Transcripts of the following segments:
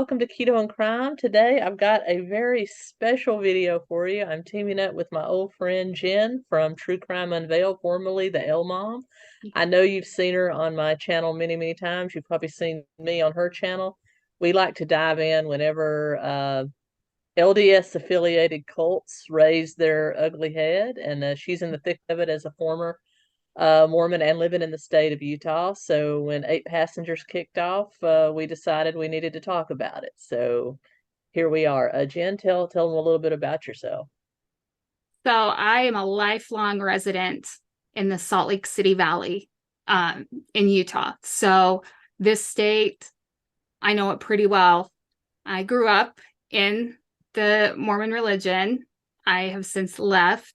welcome to Keto and Crime. Today I've got a very special video for you. I'm teaming up with my old friend Jen from True Crime Unveiled, formerly the L Mom. I know you've seen her on my channel many, many times. You've probably seen me on her channel. We like to dive in whenever LDS affiliated cults raise their ugly head, and she's in the thick of it as a former Mormon and living in the state of Utah. So when 8 Passengers kicked off, we decided we needed to talk about it. So here we are. Jen, tell them a little bit about yourself. So I am a lifelong resident in the Salt Lake City Valley in Utah. So this state, I know it pretty well. I grew up in the Mormon religion. I have since left.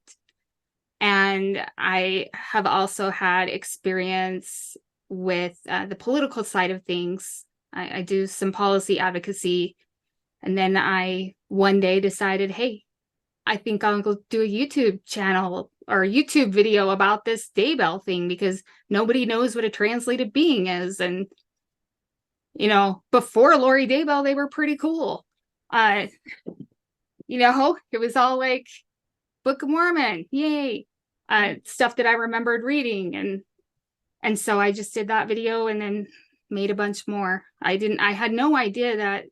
And I have also had experience with the political side of things. I do some policy advocacy. And then I one day decided, hey, I think I'll go do a YouTube channel or a YouTube video about this daybell thing because nobody knows what a translated being is. And, you know, before Lori Daybell, they were pretty cool. It was all like Book of Mormon, yay. Stuff that I remembered reading. And so I just did that video and then made a bunch more. I had no idea that,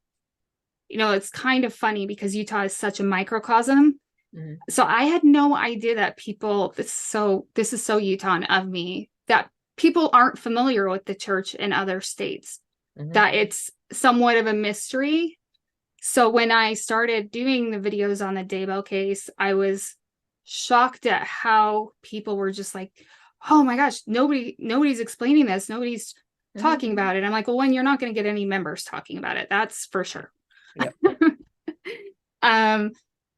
it's kind of funny because Utah is such a microcosm. Mm-hmm. So I had no idea that this is so Utah of me, that people aren't familiar with the church in other states, mm-hmm. that it's somewhat of a mystery. So when I started doing the videos on the Daybell case, I was shocked at how people were just like, oh my gosh, nobody's explaining this. Nobody's talking about it. I'm like, well, one, you're not going to get any members talking about it. That's for sure. Yep.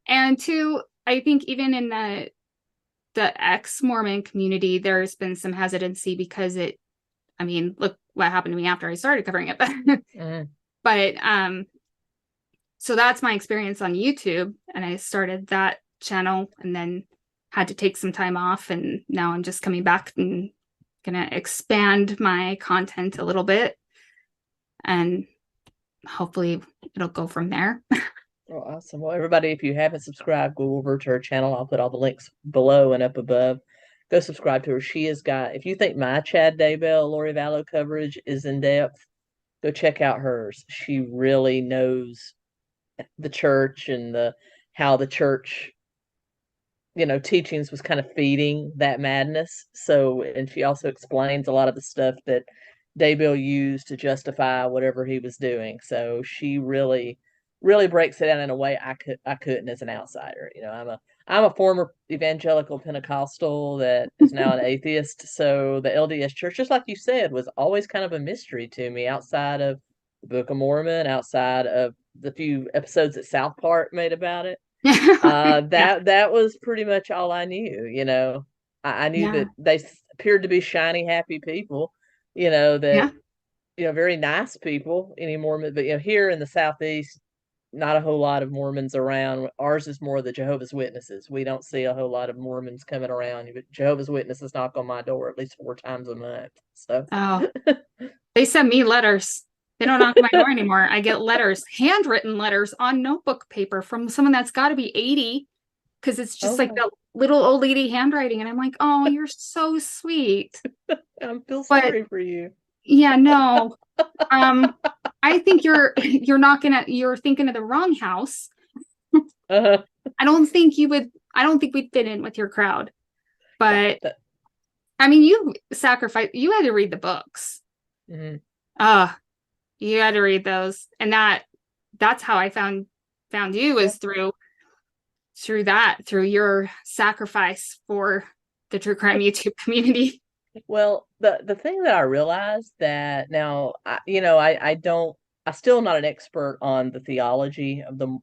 And two, I think even in the ex-Mormon community, there's been some hesitancy because look what happened to me after I started covering it. But so that's my experience on YouTube, and I started that channel and then had to take some time off, and now I'm just coming back and gonna expand my content a little bit, and hopefully it'll go from there. Oh, awesome. Well, everybody, if you haven't subscribed, go over to her channel. I'll put all the links below and up above. Go subscribe to her. She has got, if you think my Chad Daybell, Lori Vallow coverage is in depth, go check out hers. She really knows the church and how the church teachings was kind of feeding that madness. So, and she also explains a lot of the stuff that Daybell used to justify whatever he was doing. So she really breaks it down in a way I couldn't as an outsider. I'm a former evangelical Pentecostal that is now an atheist. So the LDS church, just like you said, was always kind of a mystery to me outside of the Book of Mormon, outside of the few episodes that South Park made about it. That was pretty much all I knew. I knew that they appeared to be shiny, happy people, very nice people anymore. But here in the Southeast, not a whole lot of Mormons around. Ours is more the Jehovah's Witnesses. We don't see a whole lot of Mormons coming around. But Jehovah's Witnesses knock on my door at least 4 times a month. So they send me letters. They don't knock on my door anymore. I get letters, handwritten letters on notebook paper from someone that's got to be 80, because it's just like the little old lady handwriting. And I'm like, oh, you're so sweet. I feel sorry for you. Yeah, no. I think you're thinking of the wrong house. I don't think we'd fit in with your crowd. But you had to read the books. Mm-hmm. You had to read those, and that's how I found you, is through your sacrifice for the true crime YouTube community. Well, the thing that I realized that now, I'm still not an expert on the theology of the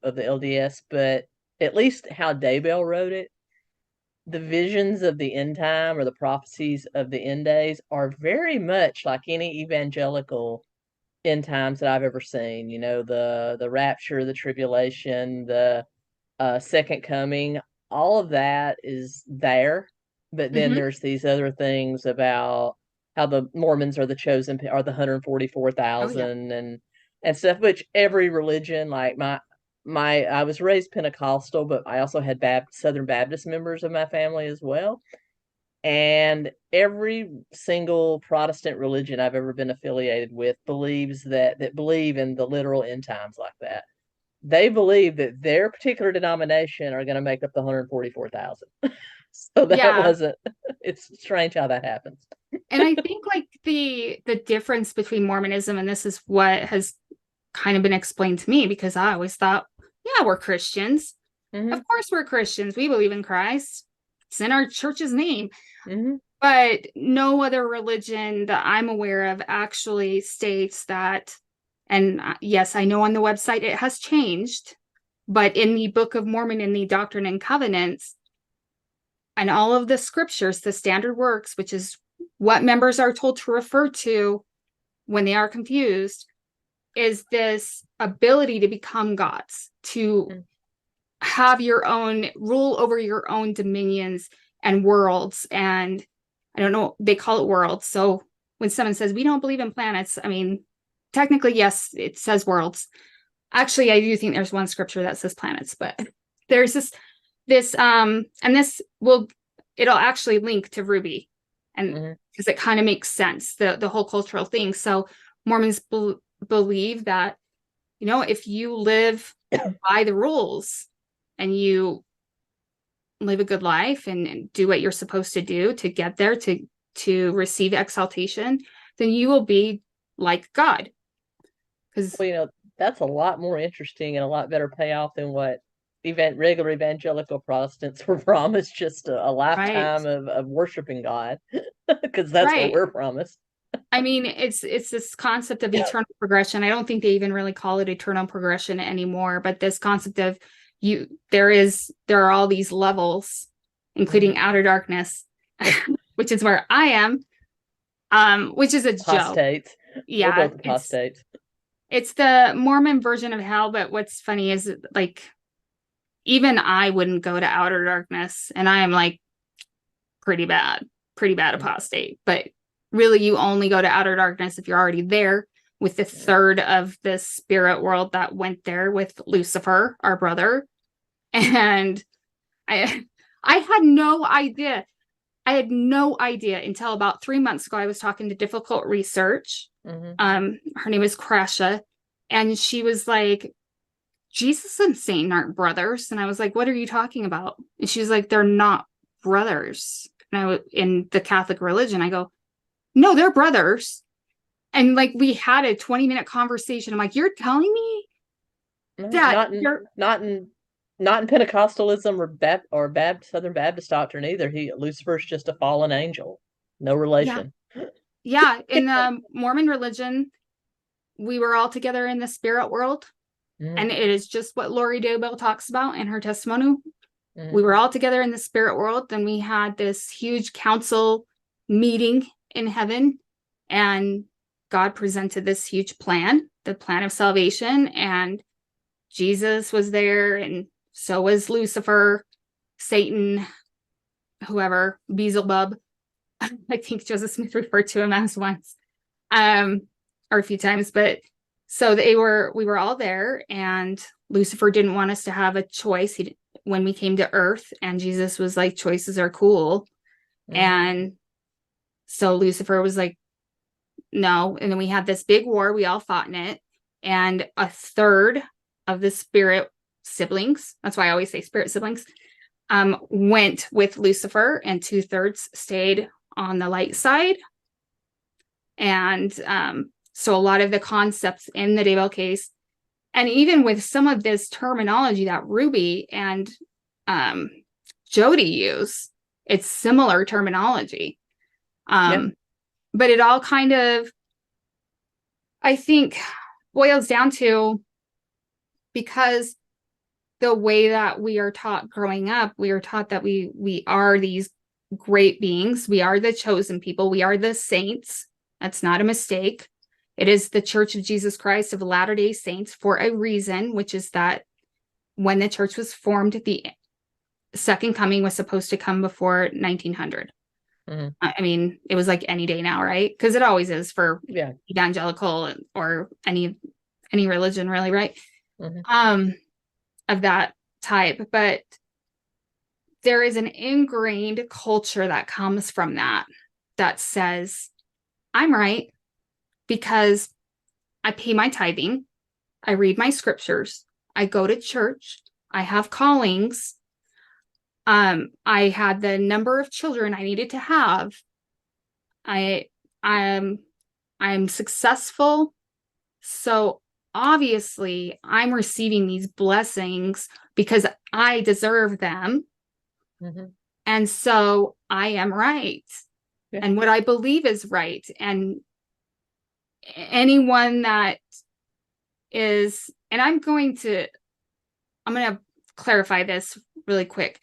LDS, but at least how Daybell wrote it, the visions of the end time or the prophecies of the end days are very much like any evangelical end times that I've ever seen. The rapture, the tribulation, the second coming, all of that is there. But then there's these other things about how the Mormons are the chosen, are the 144,000, and and stuff, which every religion, like I was raised Pentecostal, but I also had Southern Baptist members of my family as well. And every single Protestant religion I've ever been affiliated with believes that believe in the literal end times like that. They believe that their particular denomination are going to make up the 144,000. So that it's strange how that happens. And I think like the difference between Mormonism, and this is what has kind of been explained to me, because I always thought, yeah, we're Christians. Mm-hmm. Of course we're Christians. We believe in Christ. It's in our church's name. Mm-hmm. But no other religion that I'm aware of actually states that, and yes, I know on the website it has changed, but in the Book of Mormon, in the Doctrine and Covenants, and all of the scriptures, the standard works, which is what members are told to refer to when they are confused, is this ability to become gods, to have your own rule over your own dominions and worlds. And I don't know, they call it worlds. So when someone says we don't believe in planets, I mean, technically, yes, it says worlds. Actually, I do think there's one scripture that says planets, but there's this and it'll actually link to Ruby, and because it kind of makes sense, the whole cultural thing. So Mormons believe that, you know, if you live by the rules and you live a good life and do what you're supposed to do to get there, to receive exaltation, then you will be like God. Because, well, you know, that's a lot more interesting and a lot better payoff than what regular evangelical Protestants were promised, just a lifetime of worshiping God, because that's what we're promised. I mean, it's this concept of eternal progression. I don't think they even really call it eternal progression anymore, but this concept of there are all these levels, including outer darkness, which is where I am, which is a apostates. Joke. Yeah, we're both apostates. It's the Mormon version of hell, but what's funny is, like, even I wouldn't go to outer darkness, and I am like pretty bad apostate. But really, you only go to outer darkness if you're already there with the third of the spirit world that went there with Lucifer, our brother. And I had no idea. I had no idea until about 3 months ago. I was talking to Difficult Research. Her name is 𝗟𝗏, and she was like, Jesus and Satan aren't brothers. And I was like, what are you talking about? And she was like, they're not brothers. And in the Catholic religion, I go, no, they're brothers. And like, we had a 20-minute conversation. I'm like, you're telling me that not in Pentecostalism or Southern Baptist doctrine either. Lucifer's just a fallen angel, no relation. Yeah. In the Mormon religion, we were all together in the spirit world. And it is just what Lori Vallow talks about in her testimony. We were all together in the spirit world. Then we had this huge council meeting in heaven, and God presented this huge plan, the plan of salvation, and Jesus was there, and so was Lucifer, Satan, whoever, Beelzebub. I think Joseph Smith referred to him as once, or a few times, but so we were all there, and Lucifer didn't want us to have a choice when we came to earth, and Jesus was like, choices are cool. And so Lucifer was like, no. And then we had this big war. We all fought in it. And a third of the spirit siblings, that's why I always say spirit siblings, went with Lucifer, and 2/3 stayed on the light side. And so a lot of the concepts in the Daybell case, and even with some of this terminology that Ruby and Jody use, it's similar terminology. But it all kind of, I think, boils down to, because the way that we are taught growing up, we are taught that we are these great beings. We are the chosen people. We are the saints. That's not a mistake. It is the Church of Jesus Christ of Latter-day Saints for a reason, which is that when the church was formed, the second coming was supposed to come before 1900. I mean, it was like any day now, right? Because it always is for evangelical or any any religion really, right? Mm-hmm. Of that type. But there is an ingrained culture that comes from that says, I'm right because I pay my tithing, I read my scriptures, I go to church, I have callings, I had the number of children I needed to have, I'm successful, so obviously I'm receiving these blessings because I deserve them. Mm-hmm. And so I am right. Yeah. And what I believe is right. And anyone that is, and I'm going to clarify this really quick.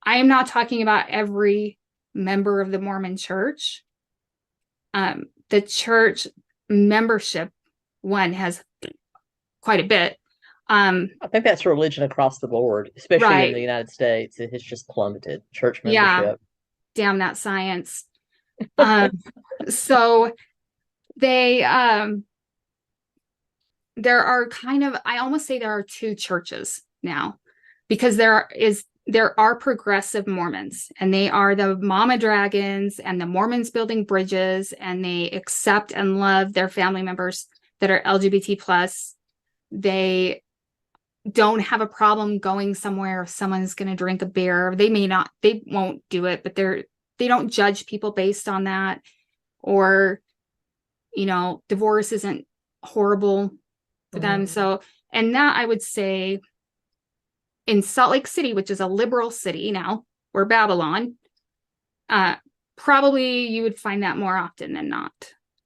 I am not talking about every member of the Mormon church. The church membership one has quite a bit. I think that's religion across the board, especially right. in the United States. It has just plummeted, church Yeah. membership. Damn that science. So they, there are I almost say there are two churches now, because there are progressive Mormons, and they are the Mama Dragons and the Mormons building bridges, and they accept and love their family members that are LGBT plus. They don't have a problem going somewhere if someone's going to drink a beer. They won't do it, but they don't judge people based on that. Or, divorce isn't horrible for them. So, and that I would say in Salt Lake City, which is a liberal city now, or Babylon, probably you would find that more often than not.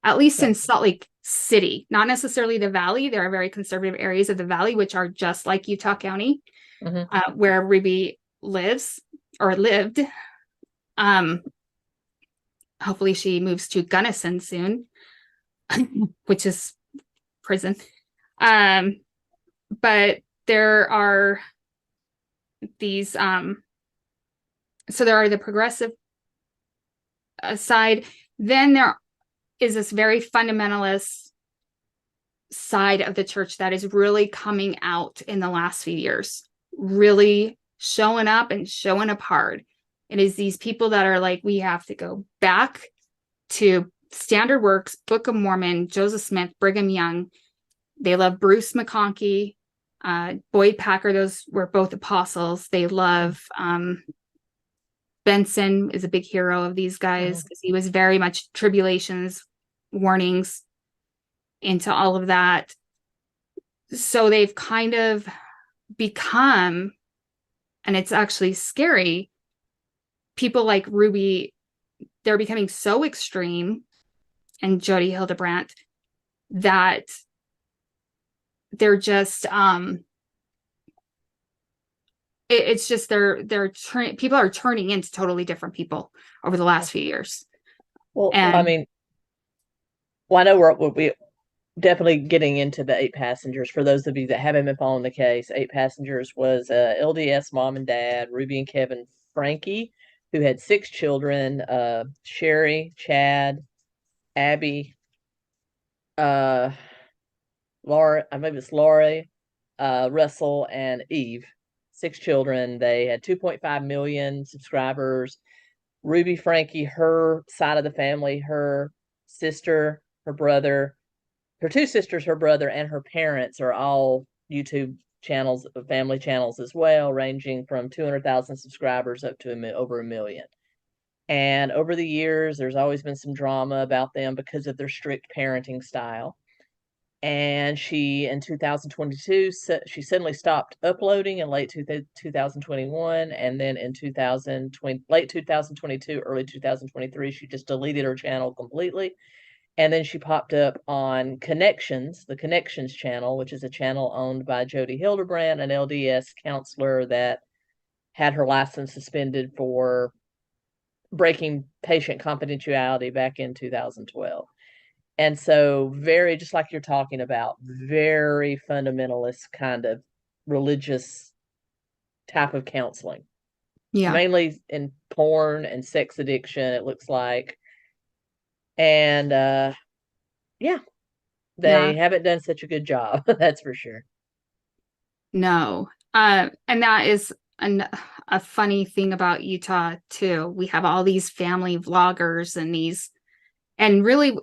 At least in Salt Lake City, not necessarily the Valley. There are very conservative areas of the Valley, which are just like Utah County, where Ruby lives or lived. Hopefully she moves to Gunnison soon, which is prison. But there are these, so there are the progressive side. Then there is this very fundamentalist side of the church that is really coming out in the last few years, really showing up and showing up hard. It is these people that are like, we have to go back to Standard Works, Book of Mormon, Joseph Smith, Brigham Young. They love Bruce McConkie, Boyd Packer. Those were both apostles. They love Benson is a big hero of these guys because he was very much tribulations, warnings into all of that. So they've kind of become, and it's actually scary, people like Ruby, they're becoming so extreme, and Jody Hildebrandt, that they're just it's just people are turning into totally different people over the last few years. Well, I mean, I know we're definitely getting into the 8 passengers. For those of you that haven't been following the case, 8 passengers was LDS mom and dad, Ruby and Kevin Franke, who had 6 children, Sherry, Chad, Abby, Laura, maybe it's Lori, Russell, and Eve. 6 children. They had 2.5 million subscribers. Ruby Franke, her side of the family, her sister, her brother, her 2 sisters, her brother, and her parents are all YouTube channels, family channels as well, ranging from 200,000 subscribers up to over 1 million. And over the years, there's always been some drama about them because of their strict parenting style. And in 2022, she suddenly stopped uploading in late 2021. And then in late 2022, early 2023, she just deleted her channel completely. And then she popped up on Connections, the Connections channel, which is a channel owned by Jody Hildebrandt, an LDS counselor that had her license suspended for breaking patient confidentiality back in 2012. And so just like you're talking about, very fundamentalist kind of religious type of counseling. Yeah. Mainly in porn and sex addiction, it looks like. And yeah, They Yeah. haven't done such a good job. That's for sure. No. And that is a funny thing about Utah too. We have all these family vloggers and and really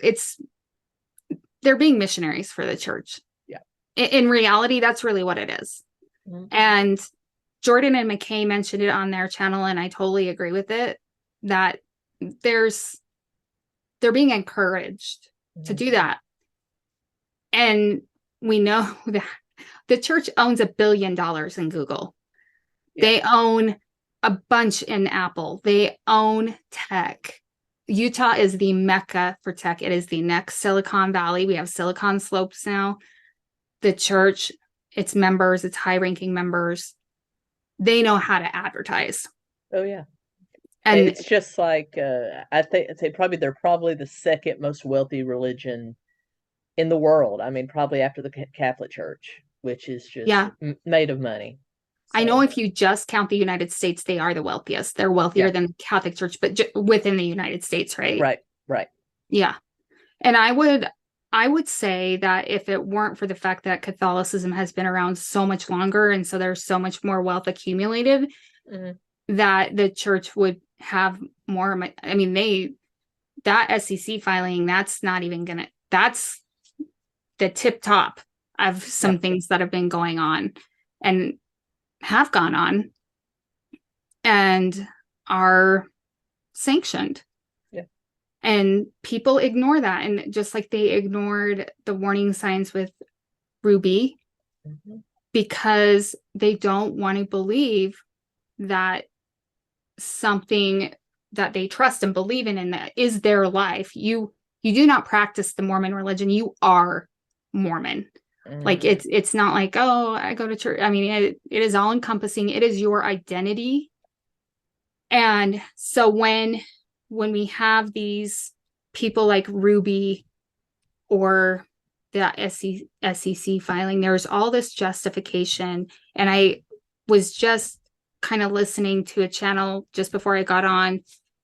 they're being missionaries for the church. Yeah. In reality, that's really what it is. Mhm. And Jordan and McKay mentioned it on their channel, and I totally agree with it, that they're being encouraged to Mhm. do that. And we know that the church owns $1 billion in Google. Yeah. They own a bunch in Apple. They own tech. Utah is the mecca for tech. It is the next Silicon Valley. We have Silicon Slopes now. The church, its members, its high-ranking members, they know how to advertise. Oh yeah. And it's just like I'd say probably they're probably the second most wealthy religion in the world. I mean, probably after the Catholic Church, which is just yeah, made of money. I know So if you just count the United States, they are the wealthiest. They're wealthier yeah, than the Catholic Church, but within the United States, right? right. Yeah. And I would say that if it weren't for the fact that Catholicism has been around so much longer, and so there's so much more wealth accumulated, Mhm. that the church would have more. I mean, that SEC filing, that's not even gonna, that's the tip top of some Yeah, things that have been going on and have gone on and are sanctioned. yeah. And people ignore that. And just like they ignored the warning signs with Ruby, Mhm. because they don't want to believe that something that they trust and believe in and that is their life. You do not practice the Mormon religion. You are Mormon. Like Mhm. it's not like, oh, I go to church. I mean, it is all encompassing. It is your identity. And so when we have these people like Ruby or the SEC filing, there's all this justification. And I was just kind of listening to a channel just before I got on,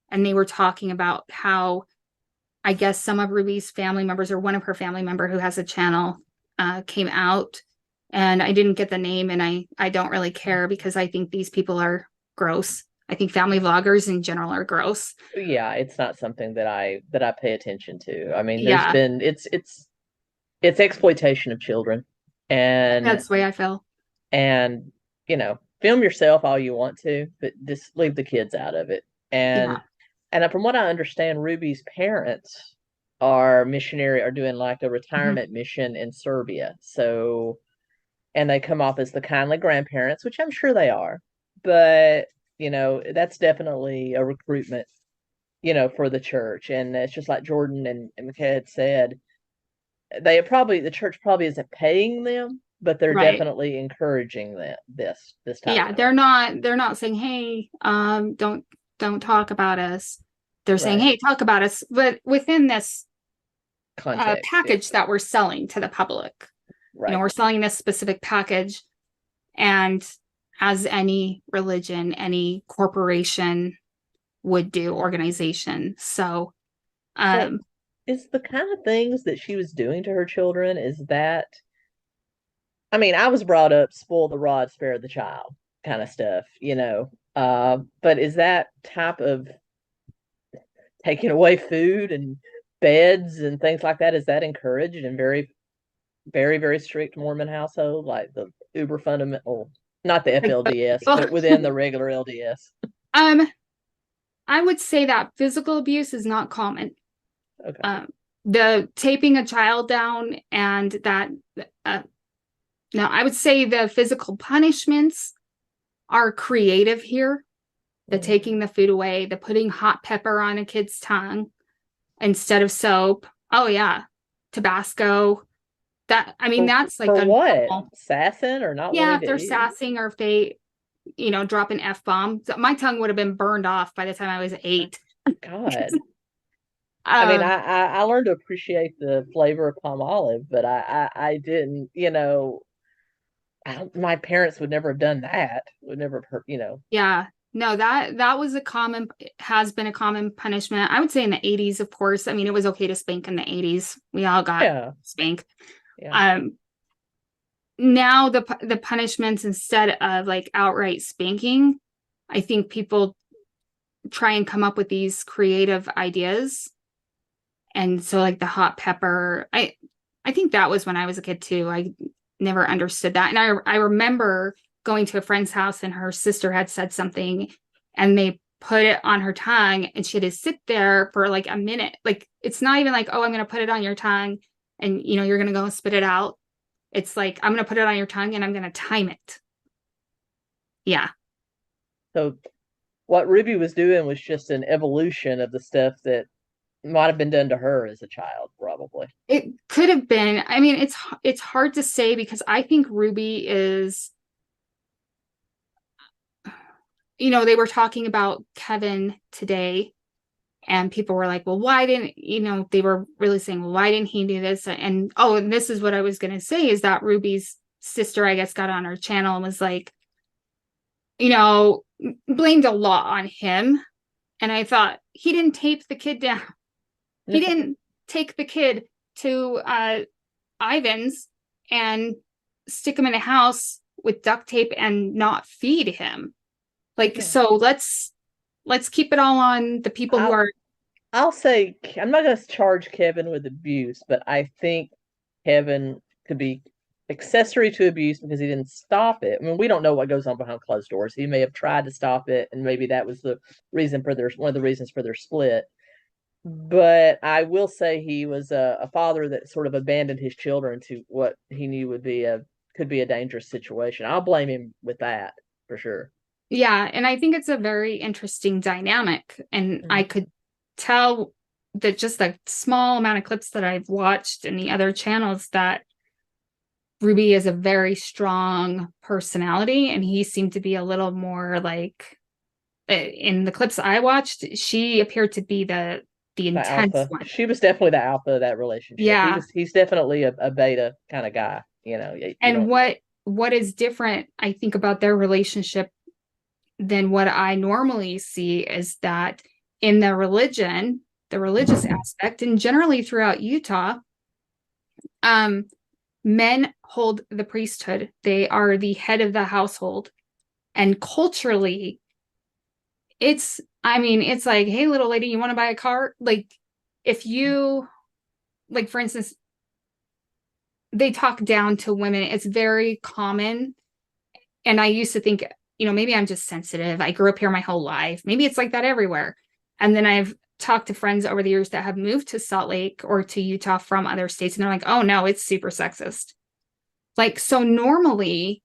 and they were talking about how I guess some of Ruby's family members, or one of her family member who has a channel, came out. And I didn't get the name, and I don't really care because I think these people are gross. I think family vloggers in general are gross. Yeah, it's not something that I pay attention to. I mean, there's Yeah, been it's exploitation of children, and that's the way I feel. and film yourself all you want to, but just leave the kids out of it. Yeah. And from what I understand, Ruby's parents are doing like a Mhm. retirement mission in Serbia. So, and they come off as the kindly grandparents, which I'm sure they are, but that's definitely a recruitment, for the church. And it's just like Jordan and McKay had said, the church probably isn't paying them, but they're Right. definitely encouraging them this type of Yeah, thing. they're not saying, hey, don't talk about us. They're saying, Right. hey, talk about us, but within this Context, yeah. package that we're selling to the public. Right. We're selling this specific package, and as any religion, any corporation would do, organization. So So um is the kind of things that she was doing to her children, is that, I mean, I was brought up spoil the rod, spare the child kind of stuff. But is that type of taking away food and beds and things like that, is that encouraged in very, very, very strict Mormon household, like the uber fundamental, not the FLDS, but within the regular LDS? um I would say that physical abuse is not common. Okay. um the taping a child down and that uh, now I would say the physical punishments are creative here. The Mhm. taking the food away, the putting hot pepper on a kid's tongue instead of soap. Oh yeah, Tabasco. That, I mean, that's like For a what? normal. Sassing or not Yeah, wanting if to they're eat? sassing or if they, drop an F bomb. My tongue would have been burned off by the time I was 8. God. I mean, Um, I learned to appreciate the flavor of palm olive, but I didn't, my parents would never have done that. Would never have, yeah. No, that was has been a common punishment. I would say in the 80s, of course. I mean, it was okay to spank in the 80s. We all got spanked. Yeah. Now the punishments, instead of like outright spanking, I think people try and come up with these creative ideas. And so like the hot pepper, I think that was when I was a kid too. I never understood that. And I remember going to a friend's house and her sister had said something and they put it on her tongue and she had to sit there for like a minute. Like, it's not even like, oh, I'm going to put it on your tongue and, you know, you're going to go and spit it out. It's like, I'm going to put it on your tongue and I'm going to time it. Yeah. So what Ruby was doing was just an evolution of the stuff that might have been done to her as a child, probably. It could have been. I mean, it's hard to say because I think Ruby is, you know, they were talking about Kevin today and people were like, well, why didn't, you know, they were really saying, well, why didn't he do this? And this is what I was going to say, is that Ruby's sister, I guess, got on her channel and was like, you know, blamed a lot on him. And I thought, he didn't tape the kid down. He didn't take the kid to Ivan's and stick him in a house with duct tape and not feed him. Like, so let's keep it all on the people who are. I'll say, I'm not going to charge Kevin with abuse, but I think Kevin could be accessory to abuse because he didn't stop it. I mean, we don't know what goes on behind closed doors. He may have tried to stop it, and maybe that was the reason for one of the reasons for their split. But I will say he was a father that sort of abandoned his children to what he knew could be a dangerous situation. I'll blame him with that for sure. Yeah, and I think it's a very interesting dynamic. And I could tell that just the small amount of clips that I've watched in the other channels that Ruby is a very strong personality, and he seemed to be a little more like, in the clips I watched, she appeared to be the intense one. She was definitely the alpha of that relationship. Yeah, he's definitely a beta kind of guy, you know. And what is different, I think, about their relationship than what I normally see is that in the religious aspect, and generally throughout Utah, men hold the priesthood. They are the head of the household. And culturally, it's like, hey, little lady, you want to buy a car? Like, if you, like, for instance, they talk down to women. It's very common. And I used to think, you know, maybe I'm just sensitive. I grew up here my whole life. Maybe it's like that everywhere. And then I've talked to friends over the years that have moved to Salt Lake or to Utah from other states, and they're like, oh no, it's super sexist. Like, so normally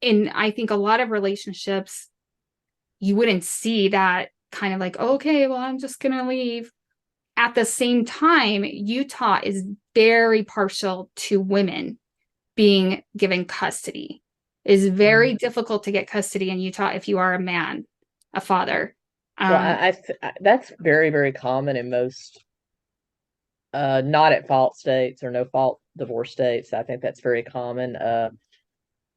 in, I think, a lot of relationships, you wouldn't see that kind of like, oh, okay, well, I'm just gonna leave. At the same time, Utah is very partial to women being given custody. It is very difficult to get custody in Utah if you are a man, a father. Well, that's very, very common in most not at fault states or no fault divorce states. I think that's very common.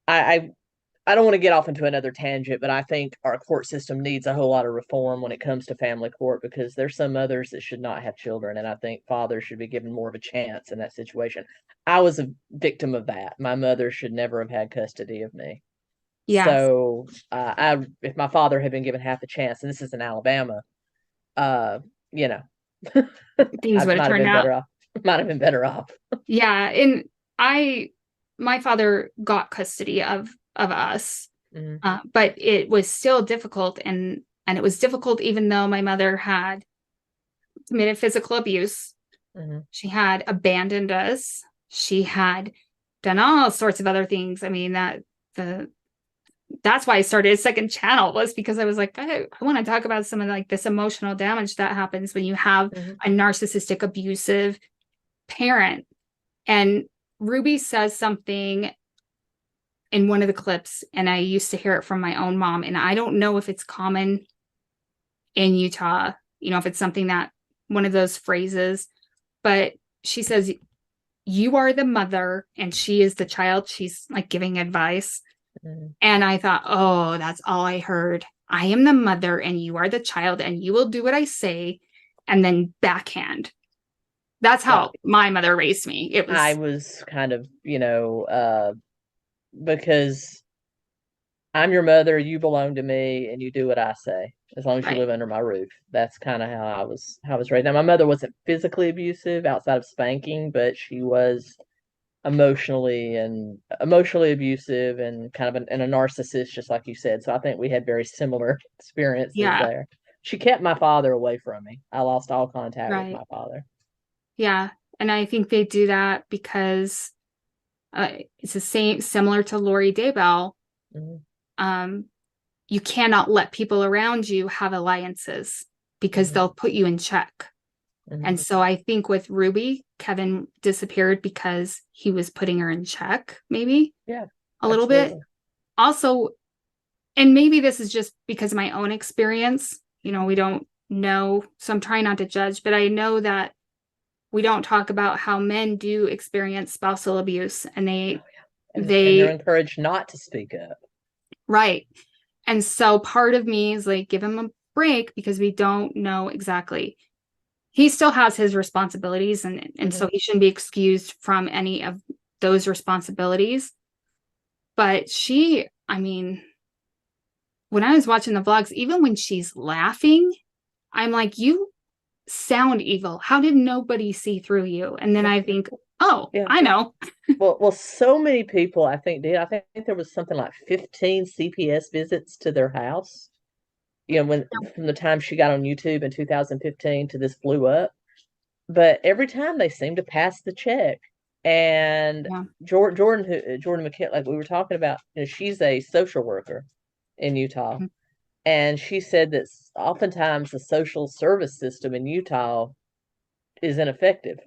I don't want to get off into another tangent, but I think our court system needs a whole lot of reform when it comes to family court, because there's some mothers that should not have children, and I think fathers should be given more of a chance in that situation. I was a victim of that. My mother should never have had custody of me. Yeah. So if my father had been given half a chance, and this is in Alabama, you know, things would have turned out. Might have been better off. Yeah, and my father got custody of us, but it was still difficult, and it was difficult even though my mother had committed physical abuse. She had abandoned us. She had done all sorts of other things. I mean, that's why I started a second channel, was because I was like, I want to talk about some of like this emotional damage that happens when you have a narcissistic, abusive parent. And Ruby says something in one of the clips, and I used to hear it from my own mom, and I don't know if it's common in Utah, you know, if it's something that, one of those phrases, but she says, you are the mother and she is the child. She's like giving advice. And I thought, oh, that's all I heard. I am the mother and you are the child and you will do what I say. And then backhand. That's Well, how my mother raised me. It I was was kind of, because I'm your mother, you belong to me, and you do what I say as long as you right. live under my roof. That's kind of how I was raised. Now, my mother wasn't physically abusive outside of spanking, but she was emotionally abusive and kind of and a narcissist, just like you said. So I think we had very similar experiences Yeah. there. She kept my father away from me. I lost all contact with Right. my father. Yeah. And I think they do that because it's the same, similar to Lori Daybell. Hmm. Um, you cannot let people around you have alliances because Hmm. they'll put you in check. Hmm. And so I think with Ruby, Kevin disappeared because he was putting her in check, maybe Yeah, a little bit. absolutely. Also, and maybe this is just because of my own experience, we don't know. So I'm trying not to judge, but I know that we don't talk about how men do experience spousal abuse and And they're they, encouraged not to speak up. right. And so part of me is like, give him a break because we don't know exactly. He still has his responsibilities and Hmm. so he shouldn't be excused from any of those responsibilities. But I mean, when I was watching the vlogs, even when she's laughing, I'm like, you sound evil. How did nobody see through you? And then Yeah, I think, oh, yeah. I know. Well, so many people, I think, did. I think there was something like 15 CPS visits to their house. When from the time she got on YouTube in 2015 to this blew up. But every time they seem to pass the check. And Yeah. Jordan McKenna, like we were talking about, she's a social worker in Utah, and she said that oftentimes the social service system in Utah is ineffective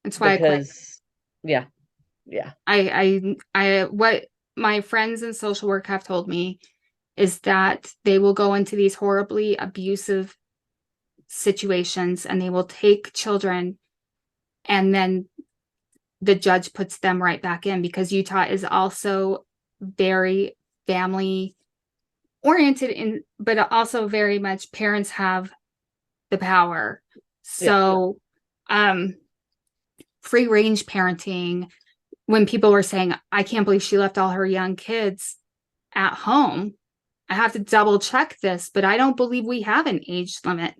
That's why I quit. because, yeah, yeah. What my friends in social work have told me is that they will go into these horribly abusive situations and they will take children and then the judge puts them right back in because Utah is also very family oriented but also very much parents have the power. Yeah. So free range parenting, when people were saying, I can't believe she left all her young kids at home, I have to double check this, but I don't believe we have an age limit.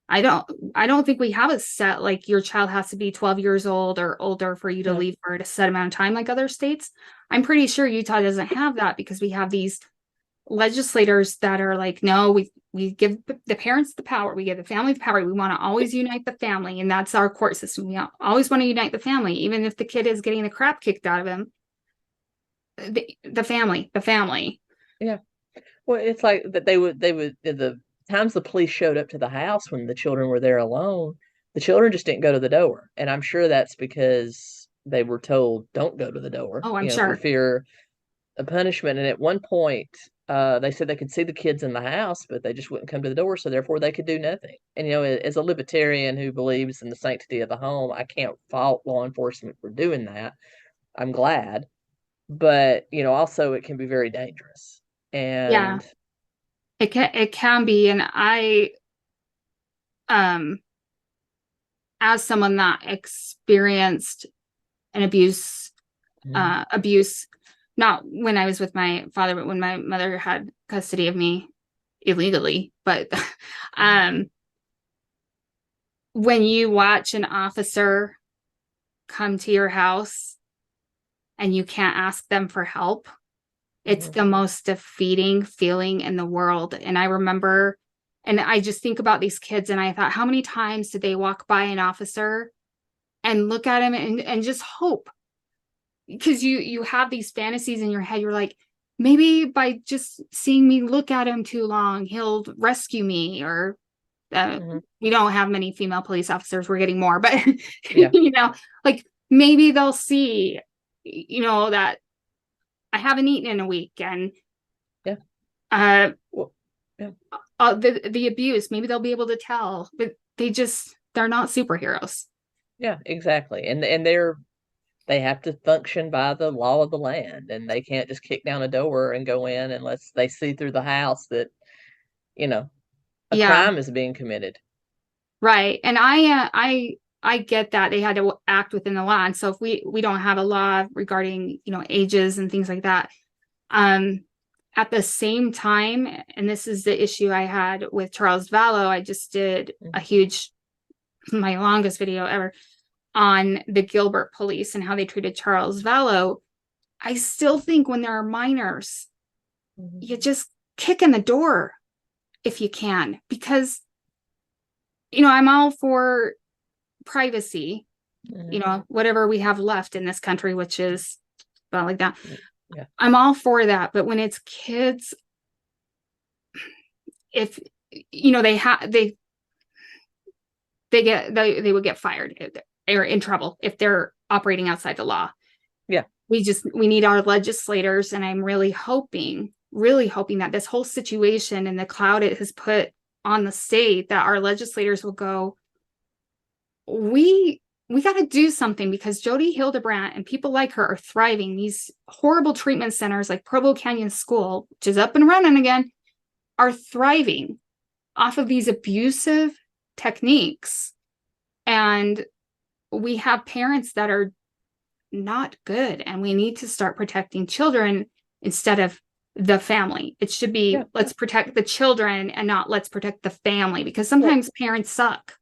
I don't think we have a set, like your child has to be 12 years old or older for you to No. leave for a set amount of time like other states. I'm pretty sure Utah doesn't have that because we have these legislators that are like, no, we give the parents the power, we give the family the power, we want to always unite the family, and that's our court system. We always want to unite the family, even if the kid is getting the crap kicked out of him. The family. Yeah. Well, it's like that they would the times the police showed up to the house when the children were there alone, the children just didn't go to the door. And I'm sure that's because they were told don't go to the door, Oh, I'm for sure. fear of punishment. And at one point, they said they could see the kids in the house, but they just wouldn't come to the door, so therefore they could do nothing. And as a libertarian who believes in the sanctity of the home, I can't fault law enforcement for doing that. I'm glad. But, also it can be very dangerous. Yeah, And it can be. And I um as someone that experienced an abuse, not when I was with my father, but when my mother had custody of me illegally. But um, when you watch an officer come to your house and you can't ask them for help, it's Mhm. the most defeating feeling in the world. And I remember, and I just think about these kids and I thought, how many times did they walk by an officer and look at him and just hope? Because you have these fantasies in your head. You're like, maybe by just seeing me look at him too long, he'll rescue me. Or Mhm. we don't have many female police officers. We're getting more, but Yeah. like maybe they'll see, that I haven't eaten in a week, and Yeah. uh, Well, yeah. the abuse. Maybe they'll be able to tell, but they're not superheroes. Yeah, exactly. And they're they have to function by the law of the land, and they can't just kick down a door and go in unless they see through the house that, you know, a Yeah, crime is being committed. right. And I get that they had to act within the law. And so if we don't have a law regarding, ages and things like that, at the same time, and this is the issue I had with Charles Vallow, I just did my longest video ever on the Gilbert police and how they treated Charles Vallow. I still think when there are minors, you just kick in the door if you can, because, I'm all for privacy, whatever we have left in this country, which is about like that. Yeah. I'm all for that. But when it's kids, if, they would get fired or in trouble if they're operating outside the law. Yeah. We need our legislators. And I'm really hoping that this whole situation and the cloud it has put on the state, that our legislators will go, we got to do something, because 𝗂𝗲𝗄𝗏 and people like her are thriving. These horrible treatment centers like Provo Canyon School, which is up and running again, are thriving off of these abusive techniques. And we have parents that are not good, and we need to start protecting children instead of the family. It should be, let's protect the children and not let's protect the family, because sometimes parents suck.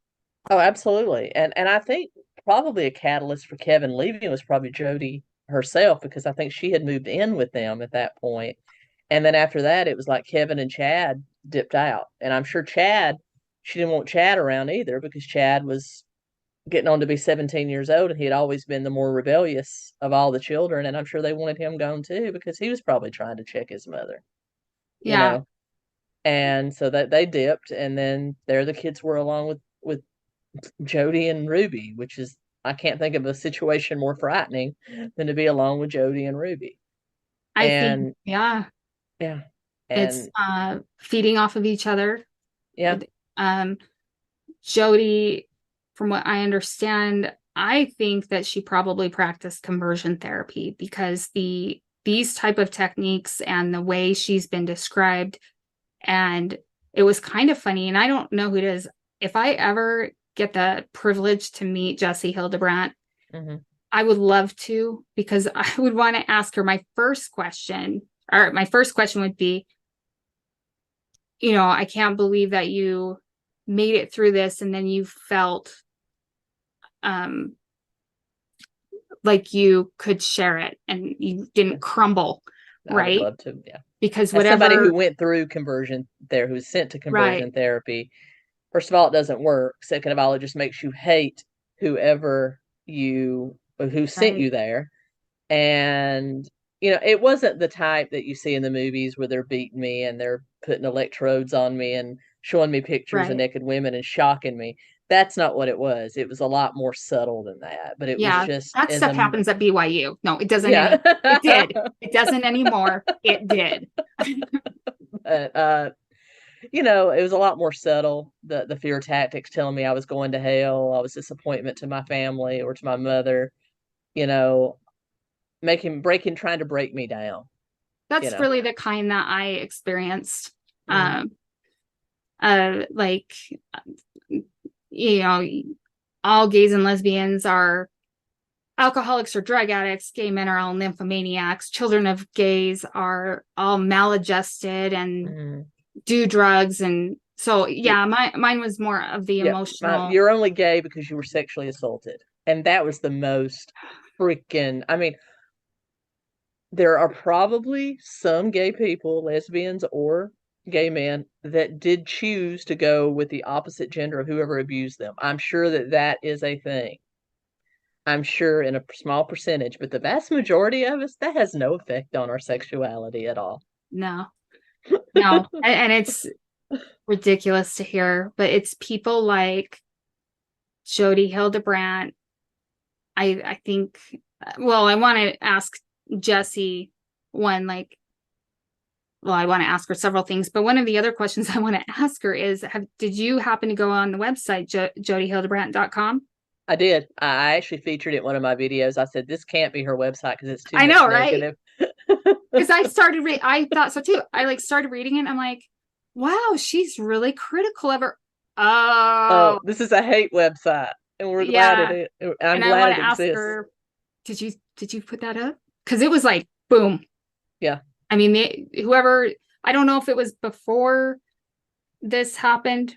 Oh, absolutely. And I think probably a catalyst for Kevin leaving was probably Jody herself, because I think she had moved in with them at that point. And then after that, it was like Kevin and Chad dipped out. And I'm sure she didn't want Chad around either, because Chad was getting on to be 17 years old, and he had always been the more rebellious of all the children. And I'm sure they wanted him gone too, because he was probably trying to check his mother, you know? And so that they dipped, and then there the kids were along with Jody and Ruby, which is, I can't think of a situation more frightening than to be along with Jody and Ruby. I think, yeah. It's feeding off of each other. Yeah. Jody, from what I understand, I think that she probably practiced conversion therapy, because these type of techniques and the way she's been described, and it was kind of funny, and I don't know who it is. If I ever get the privilege to meet 𝗂𝗲𝗄𝗏, I would love to, because I would want to ask her my first question would be, I can't believe that you made it through this, and then you felt like you could share it and you didn't crumble, right? I would love to, yeah. Because as somebody who went through conversion there, who was sent to conversion therapy, first of all, it doesn't work. Second of all, it just makes you hate who sent you there. And it wasn't the type that you see in the movies where they're beating me and they're putting electrodes on me and showing me pictures of naked women and shocking me. That's not what it was. It was a lot more subtle than that. But it was just, that stuff happens at BYU. No, it doesn't. It did. It doesn't anymore. It did. But it was a lot more subtle. The fear tactics telling me I was going to hell, I was disappointment to my family or to my mother, trying to break me down. That's really the kind that I experienced. All gays and lesbians are alcoholics or drug addicts. Gay men are all nymphomaniacs. Children of gays are all maladjusted and do drugs. And so, mine was more of the emotional. You're only gay because you were sexually assaulted. And that was the most freaking, there are probably some gay people, lesbians or gay men, that did choose to go with the opposite gender of whoever abused them. I'm sure that is a thing. I'm sure in a small percentage, but the vast majority of us, that has no effect on our sexuality at all. No. And it's ridiculous to hear, but it's people like 𝗂𝗲𝗄𝗏. I think, I want to ask Jessie one, I want to ask her several things, but one of the other questions I want to ask her is, did you happen to go on the website, 𝗂𝗲𝗄𝗏.com? I did. I actually featured it in one of my videos. I said, this can't be her website because it's too I much know, right? negative. Because I thought so too. I like started reading it and I'm like, wow, she's really critical of her. Oh, Oh, this is a hate website, and we're glad yeah. it is. I'm And I glad want it to ask exists. her, did you put that up? Because it was like boom. Yeah. I mean, whoever, I don't know if it was before this happened,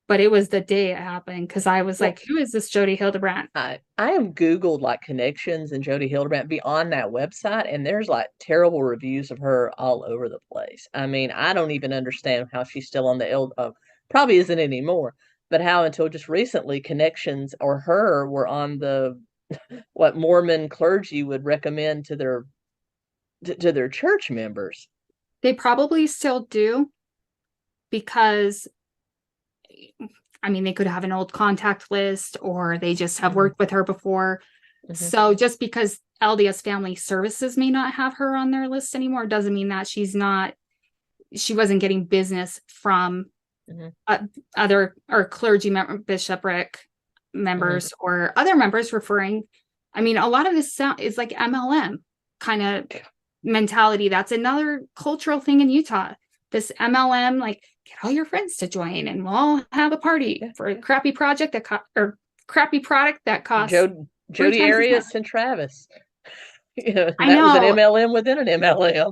but it was the day it happened because I was Well, like, who is this 𝗄𝗏𝗪? I am Googled like connections and 𝗄𝗏𝗪 beyond that website, and there's like terrible reviews of her all over the place. I mean, I don't even understand how she's still on the probably isn't anymore, but how until just recently connections or her were on the what Mormon clergy would recommend to their church members. They probably still do because I mean, they could have an old contact list or they just have worked with her before. Mm-hmm. So just because LDS Family Services may not have her on their list anymore doesn't mean that she wasn't getting business from other or clergy bishopric members or other members referring. I mean, a lot of this is like MLM kind of mentality. That's another cultural thing in Utah. This MLM, like, get all your friends to join and we'll all have a party for a crappy project or crappy product that costs Jody Arias and Travis. Yeah, I that know. was an MLM within an MLM.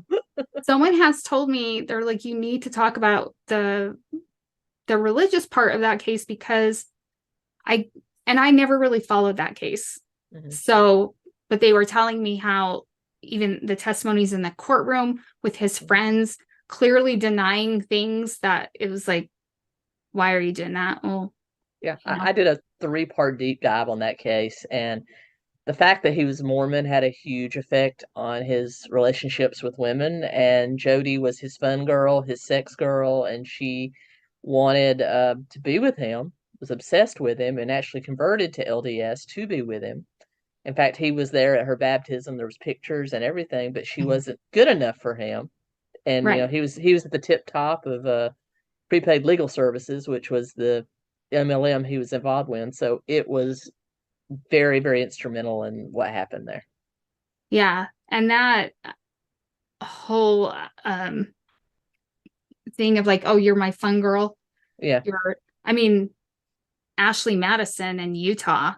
Someone has told me, they're like, you need to talk about the religious part of that case because I never really followed that case. So, but they were telling me how even the testimonies in the courtroom with his friends clearly denying things that it was like, why are you doing that? Well, yeah, I did a 3-part deep dive on that case, and the fact that he was Mormon had a huge effect on his relationships with women. And Jody was his fun girl, his sex girl, and she wanted to be with him, was obsessed with him, and actually converted to LDS to be with him. In fact, he was there at her baptism. There was pictures and everything, but she wasn't good enough for him. And right. he was at the tip top of prepaid legal services, which was the MLM he was involved with. So it was very, very instrumental in what happened there. Yeah. And that whole thing of like, oh, you're my fun girl. Yeah. I mean, Ashley Madison in Utah.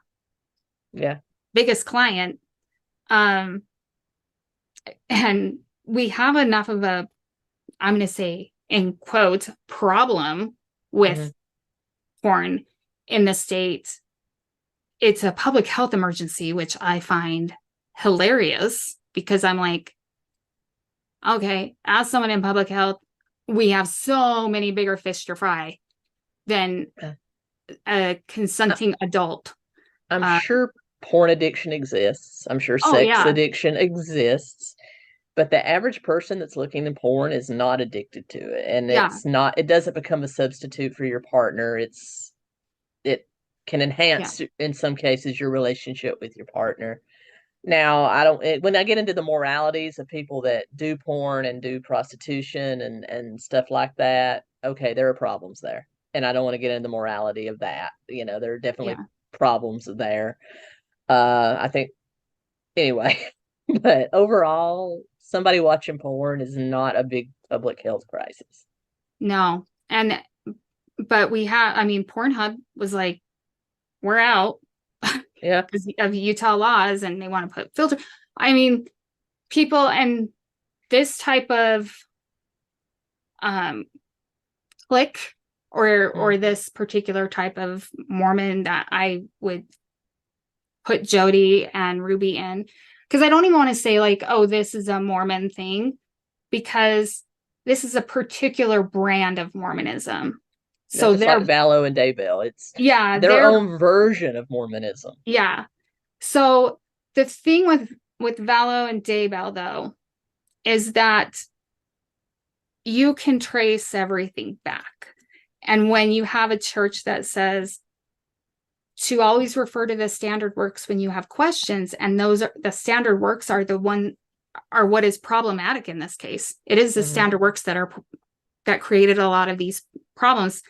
Yeah. Biggest client. And we have enough of a, I'm going to say in quotes, problem with porn in the state. It's a public health emergency, which I find hilarious because I'm like, okay, as someone in public health, we have so many bigger fish to fry than a consenting adult. I'm sure porn addiction exists. I'm sure sex addiction exists. But the average person that's looking at porn is not addicted to it. And it doesn't become a substitute for your partner. It can enhance, in some cases, your relationship with your partner. Now, when I get into the moralities of people that do porn and do prostitution and stuff like that, okay, there are problems there. And I don't want to get into the morality of that. There are definitely problems there. I think, anyway, but overall, somebody watching porn is not a big public health crisis. No. But Pornhub was like, we're out. Yeah. Because of Utah laws and they want to put filter. I mean, people and this type of clique or this particular type of Mormon that I would put Jody and Ruby in, because I don't even want to say like, oh, this is a Mormon thing, because this is a particular brand of Mormonism. So they're like Vallow and Daybell. It's their own version of Mormonism. Yeah. So the thing with Vallow and Daybell, though, is that you can trace everything back. And when you have a church that says to always refer to the standard works when you have questions, and those are the standard works are what is problematic in this case. It is the standard works that created a lot of these problems.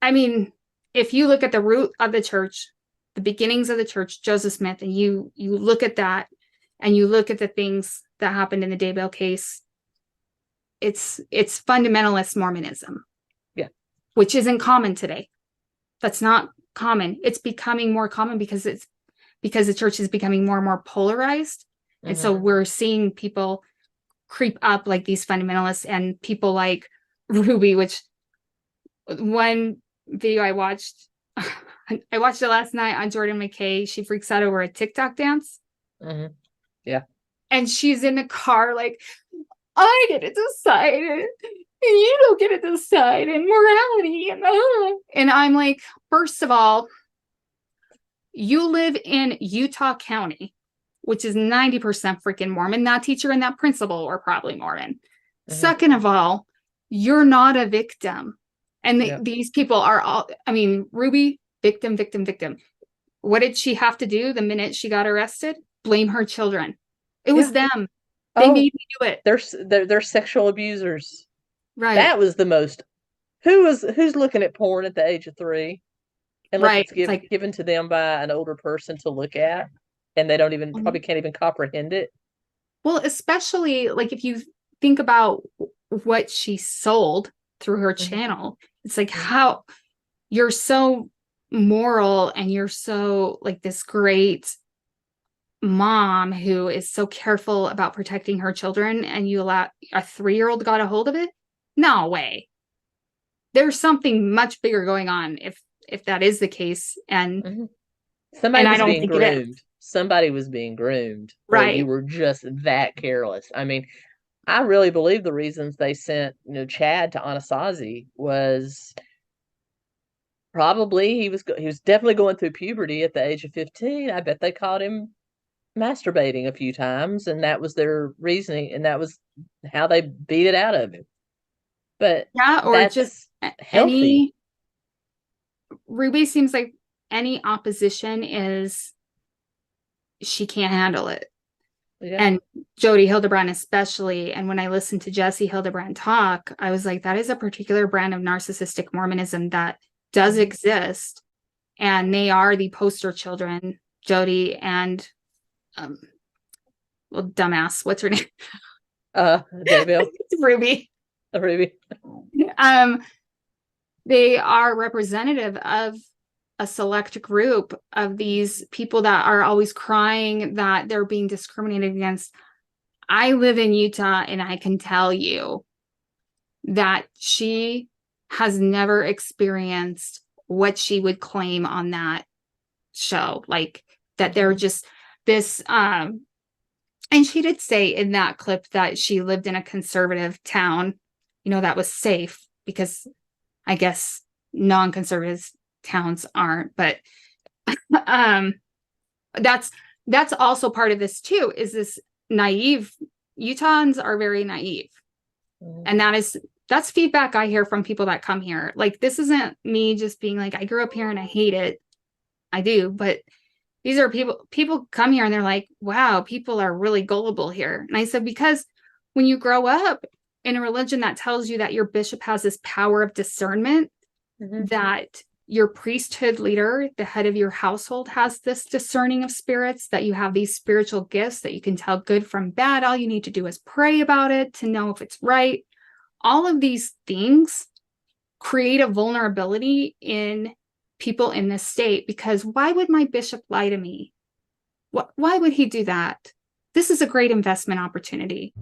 I mean, if you look at the root of the church, the beginnings of the church, Joseph Smith, and you look at that, and you look at the things that happened in the Daybell case, it's fundamentalist Mormonism. Yeah. Which isn't common today. That's not common. It's becoming more common because the church is becoming more and more polarized. And so we're seeing people creep up like these fundamentalists, and people like Ruby, which one video I watched it last night on Jordan McKay. She freaks out over a TikTok dance. Yeah. And she's in the car like, I get to decide, and you don't get to decide, and morality, and I'm like, first of all, you live in Utah County, which is 90% freaking Mormon. That teacher and that principal are probably Mormon. Second of all, you're not a victim. And these people are all, I mean, Ruby, victim. What did she have to do the minute she got arrested? Blame her children. It was them. They made me do it. They're sexual abusers. Right. That was the most. Who's looking at porn at the age of 3? Unless it's given to them by an older person to look at, and they don't even probably can't even comprehend it. Well, especially like if you think about what she sold through her channel, it's like how you're so moral and you're so like this great mom who is so careful about protecting her children, and you allow a 3-year-old got a hold of it. No way. There's something much bigger going on if that is the case. And somebody was being groomed. Somebody was being groomed. Right. You were just that careless. I mean, I really believe the reasons they sent, Chad to 𝗠𝘂𝘀𝗶𝗰 was probably he was definitely going through puberty at the age of 15. I bet they caught him masturbating a few times, and that was their reasoning, and that was how they beat it out of him. But or just healthy. Ruby seems like any opposition is she can't handle it. Yeah. And Jody Hildebrand especially. And when I listened to Jesse Hildebrand talk, I was like, that is a particular brand of narcissistic Mormonism that does exist. And they are the poster children, Jody and dumbass, what's her name? Daybell. Ruby. Ruby. They are representative of a select group of these people that are always crying that they're being discriminated against. I live in Utah, and I can tell you that she has never experienced what she would claim on that show. Like that they're just this, and she did say in that clip that she lived in a conservative town, that was safe, because I guess non-conservative towns aren't, but that's also part of this too, is this naive. Utahns are very naive. And that's feedback I hear from people that come here. Like, this isn't me just being like, I grew up here and I hate it. I do, but these are people come here and they're like, wow, people are really gullible here. And I said, because when you grow up in a religion that tells you that your bishop has this power of discernment, that your priesthood leader, the head of your household, has this discerning of spirits, that you have these spiritual gifts, that you can tell good from bad. All you need to do is pray about it to know if it's right. All of these things create a vulnerability in people in this state, because why would my bishop lie to me? Why would he do that? This is a great investment opportunity.